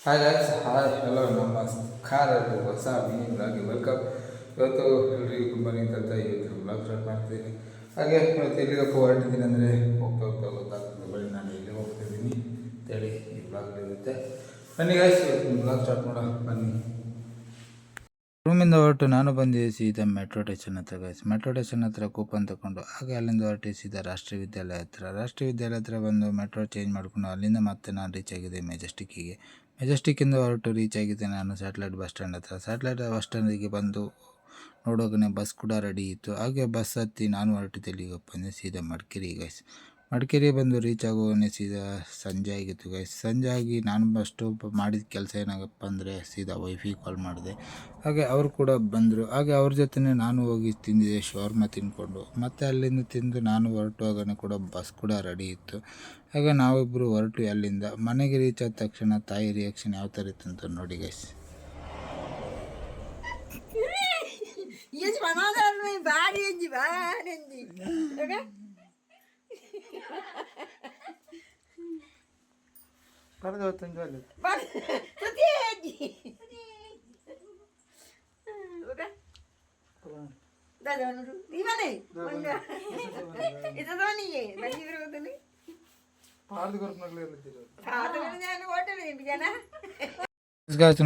Hi guys, hi hello ನಮಸ್ಕಾರ ಹೊಸ mini ಬ್ಲಾಗ್ಗೆ welcome. ಇವತ್ತು ಎಲ್ರಿಗೂ ಗುಡ್ ಮಾರ್ನಿಂಗ್ ಅಂತ ಇವತ್ತು ಬ್ಲಾಗ್ ಸ್ಟಾರ್ಟ್ ಮಾಡ್ತಿದ್ದೀನಿ. ಹಾಗೆ ಇವತ್ತು ಎಲ್ಲಿಗಪ್ಪ ಹೊರಟಿದ್ದೀನಿ ಅಂದರೆ ಹೋಗ್ತಾ ಗೊತ್ತಾಗ್ತದೆ ಬರೀ ನಾನು ಎಲ್ಲಿ ಹೋಗ್ತಿದ್ದೀನಿ ಅಂತೇಳಿ ಈ ಬ್ಲಾಗ್ ಇರುತ್ತೆ. ಬನ್ನಿ ಗಾಯ್ಸ್, ಇವತ್ತು ಬ್ಲಾಗ್ ಸ್ಟಾರ್ಟ್ ಮಾಡೋಣ ಬನ್ನಿ. ರೂಮಿಂದ ಹೊರಟು ನಾನು ಬಂದಿದ್ದೆ ಸೀದಾ ಮೆಟ್ರೋ ಸ್ಟೇಷನ್ ಹತ್ರ ಗಾಯ್ಸ್. ಮೆಟ್ರೋ ಸ್ಟೇಷನ್ ಹತ್ರ ಕೂಪನ್ ತಗೊಂಡು ಹಾಗೆ ಅಲ್ಲಿಂದ ಹೊರಟಿ ಸೀದಾ ರಾಷ್ಟ್ರೀಯ ವಿದ್ಯಾಲಯ ಹತ್ರ ಬಂದು ಮೆಟ್ರೋ ಚೇಂಜ್ ಮಾಡಿಕೊಂಡು ಅಲ್ಲಿಂದ ಮತ್ತೆ ನಾನು ರೀಚ್ ಆಗಿದೆ ಮೆಜೆಸ್ಟಿಕ್ಕಿಂದ ಹೊರಟು ರೀಚ್ ಆಗಿದೆ ನಾನು ಸ್ಯಾಟಲೈಟ್ ಬಸ್ ಸ್ಟ್ಯಾಂಡ್ ಹತ್ರ. ಸ್ಯಾಟಲೈಟ್ ಬಸ್ ಸ್ಟ್ಯಾಂಡಿಗೆ ಬಂದು ನೋಡೋಕೆ ಬಸ್ ಕೂಡ ರೆಡಿ ಇತ್ತು. ಹಾಗೆ ಬಸ್ ಹತ್ತಿ ನಾನು ಹೊರಟಿದ್ದೆ ಇಲ್ಲಿಗಪ್ಪ ಅಂದರೆ ಸೀದಾ ಮಡಿಕೇರಿ ಬಂದು ರೀಚ್ ಆಗುವನೇ ಸೀದಾ ಸಂಜೆ ಆಗಿತ್ತು ಗೈಸ್. ಸಂಜೆ ಆಗಿ ನಾನು ಬಸ್ ಸ್ಟಾಪ್ ಮಾಡಿದ ಕೆಲಸ ಏನಾಗಪ್ಪ ಅಂದರೆ ಸೀದಾ ವೈಫಿಗೆ ಕಾಲ್ ಮಾಡಿದೆ. ಹಾಗೆ ಅವರು ಕೂಡ ಬಂದರು. ಹಾಗೆ ಅವ್ರ ಜೊತೆ ನಾನು ಹೋಗಿ ತಿಂದಿದ್ದೆ ಶವರ್ಮ ತಿಂದ್ಕೊಂಡು. ಮತ್ತು ಅಲ್ಲಿಂದ ತಿಂದು ನಾನು ಹೊರಟುವಾಗನೇ ಕೂಡ ಬಸ್ ಕೂಡ ರೆಡಿ ಇತ್ತು. ಹಾಗೆ ನಾವಿಬ್ಬರು ಹೊರಟು ಅಲ್ಲಿಂದ ಮನೆಗೆ ರೀಚ್ ಆದ ತಕ್ಷಣ ತಾಯಿ ರಿಯಾಕ್ಷನ್ ಯಾವ ಥರ ಇತ್ತು ಅಂತ ನೋಡಿ ಗೈಸ್.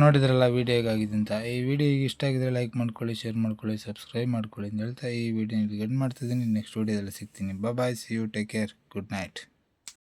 ನೋಡಿದ್ರಲ್ಲ ವಿಡಿಯೋ ಹೇಗಾಗಿದೆ ಅಂತ. ಈ ವಿಡಿಯೋ ಇಷ್ಟ ಆಗಿದ್ರೆ ಲೈಕ್ ಮಾಡ್ಕೊಳ್ಳಿ, ಶೇರ್ ಮಾಡ್ಕೊಳ್ಳಿ, ಸಬ್ಸ್ಕ್ರೈಬ್ ಮಾಡ್ಕೊಳ್ಳಿ ಅಂತ ಹೇಳ್ತಾ ಈ ವಿಡಿಯೋ ಎಂಡ್ ಮಾಡ್ತಿದ್ದೀನಿ. ನೆಕ್ಸ್ಟ್ ವಿಡಿಯೋದಲ್ಲಿ ಸಿಗ್ತೀನಿ. Bye, see you, take care, good night.